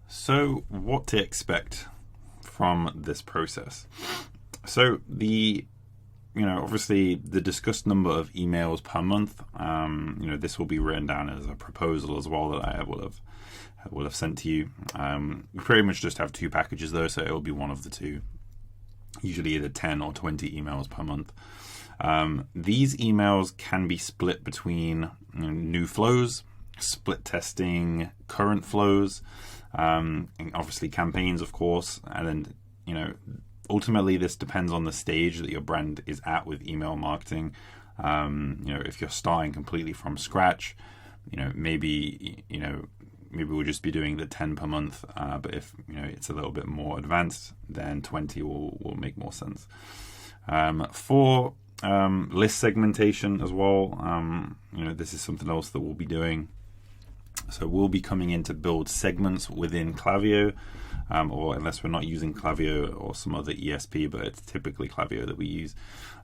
So what to expect from this process? So obviously the discussed number of emails per month, this will be written down as a proposal as well that I will have sent to you. We pretty much just have two packages though, so it will be one of the two, usually either 10 or 20 emails per month. These emails can be split between new flows, split testing current flows, and obviously campaigns, of course. And then, ultimately this depends on the stage that your brand is at with email marketing. If you're starting completely from scratch, maybe we'll just be doing the 10 per month. But if, it's a little bit more advanced, then 20 will make more sense. For list segmentation as well, this is something else that we'll be doing. So we'll be coming in to build segments within Klaviyo, or unless we're not using Klaviyo or some other ESP, but it's typically Klaviyo that we use.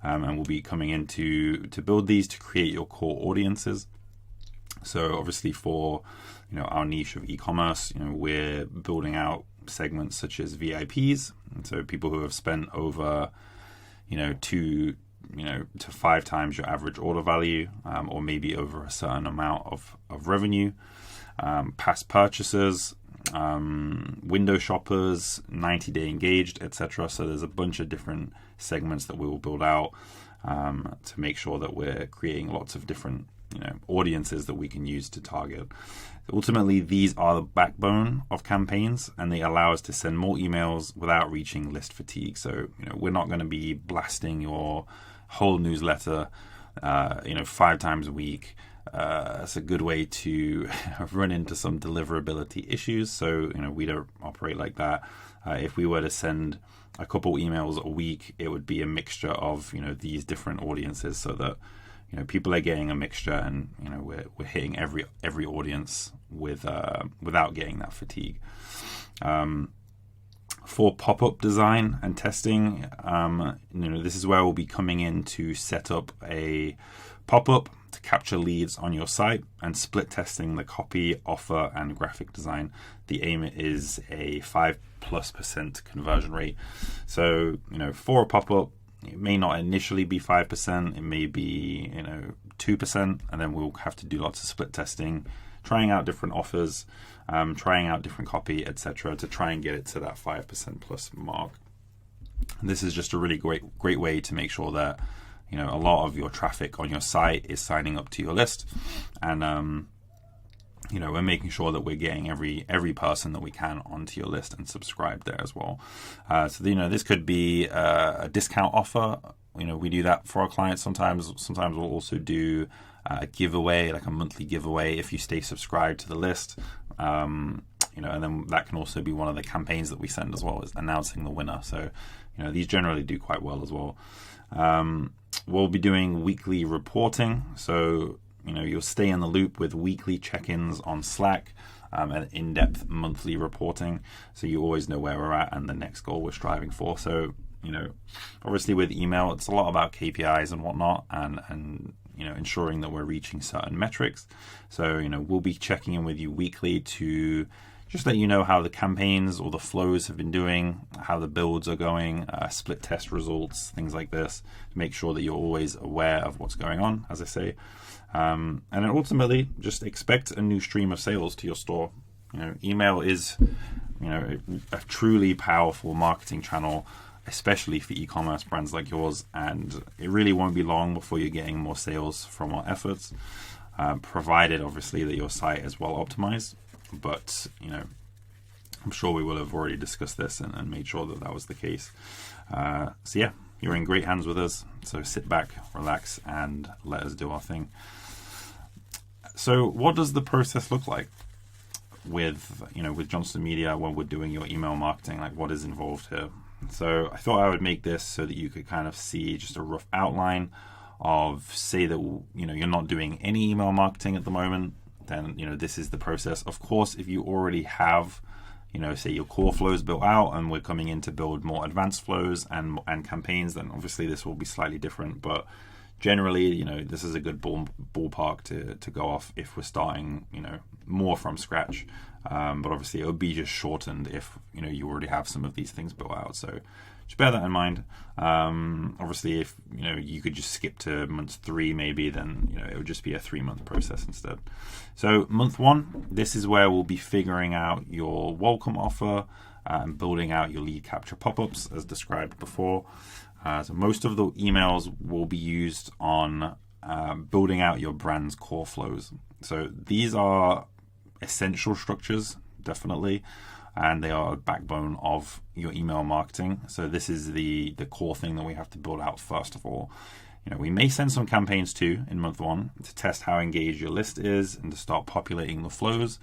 And we'll be coming in to build these to create your core audiences. So obviously for, our niche of e-commerce, we're building out segments such as VIPs. And so people who have spent over, 2 to 5 times your average order value, or maybe over a certain amount of revenue, past purchasers, window shoppers, 90-day engaged, etc. So there's a bunch of different segments that we will build out to make sure that we're creating lots of different audiences that we can use to target. Ultimately, these are the backbone of campaigns, and they allow us to send more emails without reaching list fatigue. So we're not going to be blasting your whole newsletter 5 times a week. It's a good way to run into some deliverability issues. So, we don't operate like that. If we were to send a couple emails a week, it would be a mixture of, these different audiences so that, people are getting a mixture and, we're hitting every audience without getting that fatigue. For pop-up design and testing, this is where we'll be coming in to set up a pop-up to capture leads on your site and split testing the copy, offer, and graphic design. The aim is a 5+% conversion rate. So, for a pop-up, it may not initially be 5%, it may be, 2%, and then we'll have to do lots of split testing, trying out different offers, trying out different copy, etc., to try and get it to that 5% plus mark. And this is just a really great way to make sure that a lot of your traffic on your site is signing up to your list, and we're making sure that we're getting every person that we can onto your list and subscribe there as well. So this could be a discount offer. We do that for our clients sometimes. Sometimes we'll also do a giveaway, like a monthly giveaway, if you stay subscribed to the list. And then that can also be one of the campaigns that we send as well, is announcing the winner. So, these generally do quite well as well. We'll be doing weekly reporting. So, you'll stay in the loop with weekly check-ins on Slack, and in-depth monthly reporting. So you always know where we're at and the next goal we're striving for. So, obviously with email, it's a lot about KPIs and whatnot, and ensuring that we're reaching certain metrics. So, we'll be checking in with you weekly to just let you know how the campaigns or the flows have been doing, how the builds are going, split test results, things like this, to make sure that you're always aware of what's going on, as I say. And then ultimately, just expect a new stream of sales to your store. Email is, a truly powerful marketing channel, especially for e-commerce brands like yours, and it really won't be long before you're getting more sales from our efforts, provided obviously that your site is well optimized. But I'm sure we will have already discussed this and made sure that was the case. So yeah, you're in great hands with us. So sit back, relax, and let us do our thing. So what does the process look like with Johnston Media when we're doing your email marketing? Like, what is involved here? So I thought I would make this so that you could kind of see just a rough outline of, say that you're not doing any email marketing at the moment, then this is the process. Of course, if you already have say your core flows built out and we're coming in to build more advanced flows and campaigns, then obviously this will be slightly different. But generally, this is a good ballpark to go off if we're starting, more from scratch. But obviously it would be just shortened if, you already have some of these things built out. So just bear that in mind. Obviously if, you could just skip to month 3 maybe, then, it would just be a 3-month process instead. So month 1, this is where we'll be figuring out your welcome offer and building out your lead capture pop-ups as described before. So most of the emails will be used on building out your brand's core flows. So these are essential structures, definitely, and they are a backbone of your email marketing. So this is the core thing that we have to build out first of all. We may send some campaigns too in month 1 to test how engaged your list is and to start populating the flows.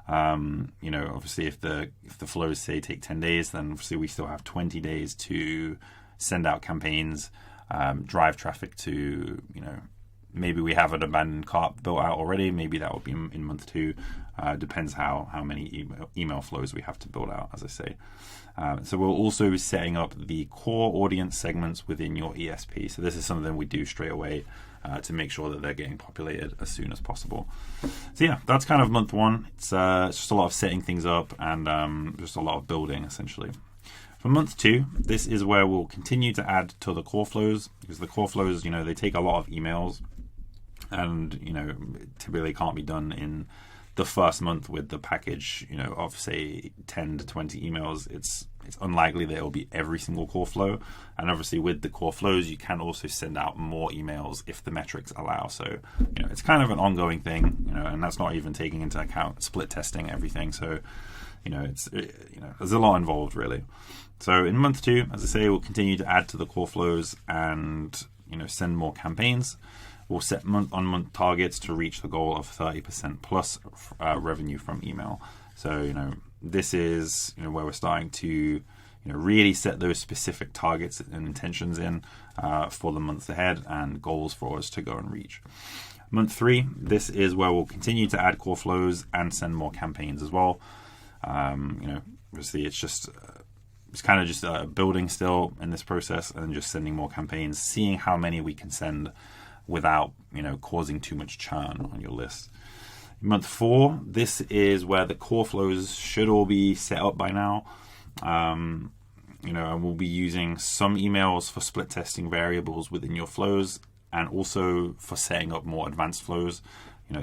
Obviously if the flows say take 10 days, then obviously we still have 20 days to send out campaigns, drive traffic to, maybe we have an abandoned cart built out already. Maybe that will be in month 2. Depends how many email flows we have to build out, as I say. So we'll also be setting up the core audience segments within your ESP. So this is something we do straight away to make sure that they're getting populated as soon as possible. So yeah, that's kind of month 1. It's just a lot of setting things up and just a lot of building essentially. For month 2, this is where we'll continue to add to the core flows, because the core flows, they take a lot of emails and, typically can't be done in the first month with the package, of say 10 to 20 emails. It's unlikely that it will be every single core flow. And obviously with the core flows, you can also send out more emails if the metrics allow. So, it's kind of an ongoing thing, and that's not even taking into account split testing everything. So, there's a lot involved really. So in month 2, as I say, we'll continue to add to the core flows and, send more campaigns. We'll set month-on-month targets to reach the goal of 30% plus revenue from email. So, this is, where we're starting to, really set those specific targets and intentions in for the months ahead and goals for us to go and reach. Month 3, this is where we'll continue to add core flows and send more campaigns as well. Obviously it's kind of just building still in this process and just sending more campaigns, seeing how many we can send without, causing too much churn on your list. Month 4, this is where the core flows should all be set up by now. And we'll be using some emails for split testing variables within your flows and also for setting up more advanced flows.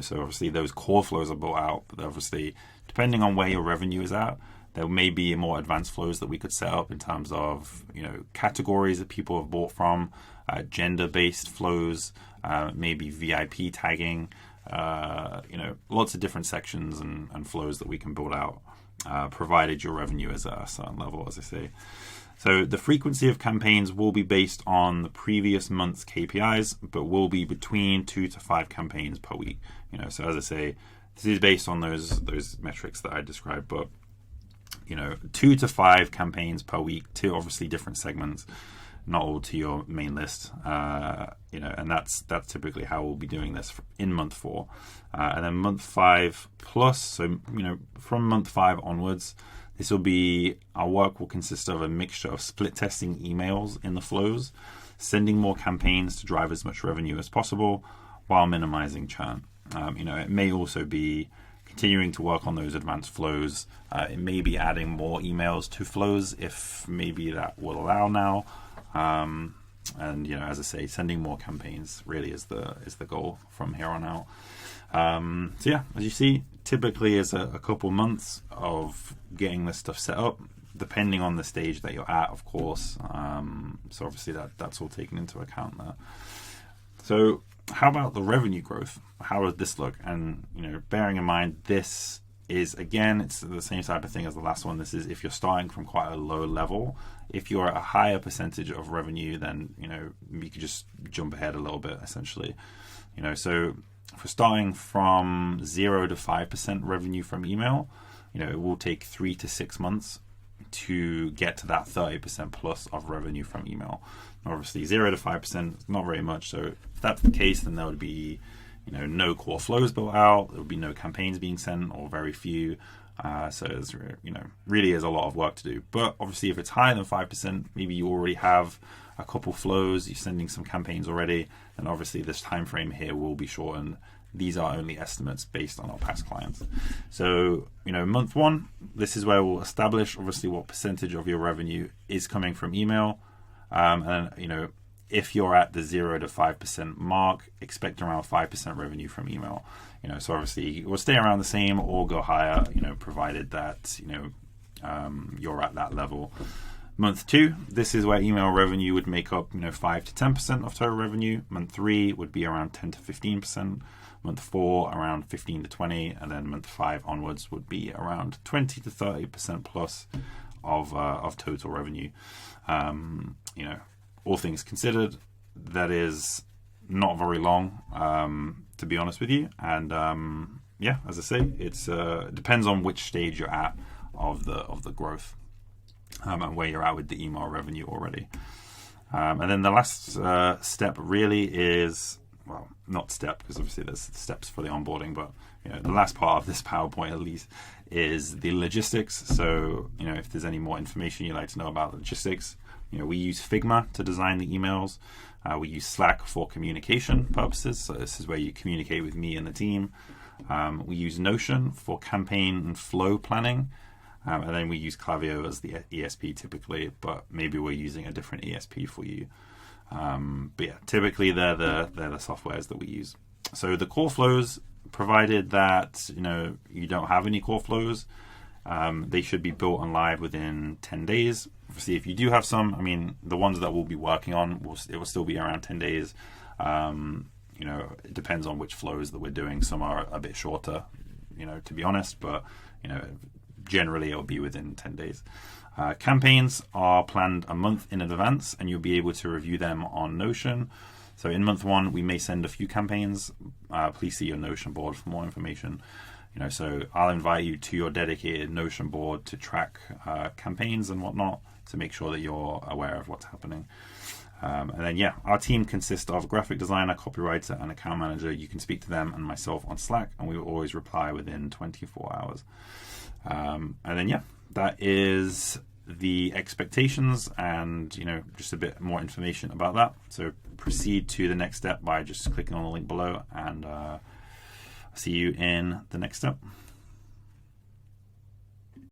So obviously those core flows are built out, but obviously depending on where your revenue is at, there may be more advanced flows that we could set up in terms of, categories that people have bought from, gender-based flows, maybe VIP tagging, lots of different sections and flows that we can build out, provided your revenue is at a certain level, as I say. So the frequency of campaigns will be based on the previous month's KPIs, but will be between 2 to 5 campaigns per week. So as I say, this is based on those metrics that I described, but 2 to 5 campaigns per week to obviously different segments, not all to your main list. And that's typically how we'll be doing this in month 4, and then month 5 plus. So from month 5 onwards, this will be, our work will consist of a mixture of split testing emails in the flows, sending more campaigns to drive as much revenue as possible while minimizing churn. It may also be continuing to work on those advanced flows. It may be adding more emails to flows if maybe that will allow now. And as I say, sending more campaigns really is the goal from here on out. So yeah, as you see, typically is a couple months of getting this stuff set up, depending on the stage that you're at, of course. So obviously that's all taken into account there. So how about the revenue growth? How does this look? And bearing in mind, this is, again, it's the same type of thing as the last one. This is if you're starting from quite a low level. If you're at a higher percentage of revenue, then you could just jump ahead a little bit, essentially. So if we're starting from 0 to 5% revenue from email, it will take 3 to 6 months to get to that 30% plus of revenue from email. Obviously 0 to 5% is not very much. So if that's the case, then there would be no core flows built out. There would be no campaigns being sent, or very few. So it's, really is a lot of work to do. But obviously, if it's higher than 5%, maybe you already have a couple flows, you're sending some campaigns already, and obviously this time frame here will be shortened. These are only estimates based on our past clients. So, month one, this is where we'll establish obviously what percentage of your revenue is coming from email. And if you're at the 0 to 5% mark, expect around 5% revenue from email. So obviously we'll stay around the same or go higher, provided that, you're at that level. Month two, this is where email revenue would make up, 5 to 10% of total revenue. Month three would be around 10 to 15%. Month four, around 15 to 20, and then month five onwards would be around 20 to 30% plus of total revenue. All things considered, that is not very long, to be honest with you. And as I say, it's depends on which stage you're at of the growth. And where you're at with the email revenue already. And then the last step really is, well, not step, because obviously there's steps for the onboarding, but the last part of this PowerPoint at least is the logistics. So, if there's any more information you'd like to know about logistics, we use Figma to design the emails. We use Slack for communication purposes. So this is where you communicate with me and the team. We use Notion for campaign and flow planning. And then we use Klaviyo as the ESP typically, but maybe we're using a different ESP for you. But yeah, typically they're the softwares that we use. So the core flows, provided that you don't have any core flows, they should be built and live within 10 days. Obviously, if you do have some, the ones that we'll be working on, it will still be around 10 days. It depends on which flows that we're doing. Some are a bit shorter, to be honest, but generally it'll be within 10 days. Campaigns are planned a month in advance, and you'll be able to review them on Notion. So in month one, we may send a few campaigns. Please see your Notion board for more information. So I'll invite you to your dedicated Notion board to track campaigns and whatnot, to make sure that you're aware of what's happening. And then, our team consists of a graphic designer, copywriter, and account manager. You can speak to them and myself on Slack, and we will always reply within 24 hours. And then, that is the expectations and, just a bit more information about that. So proceed to the next step by just clicking on the link below, and see you in the next step.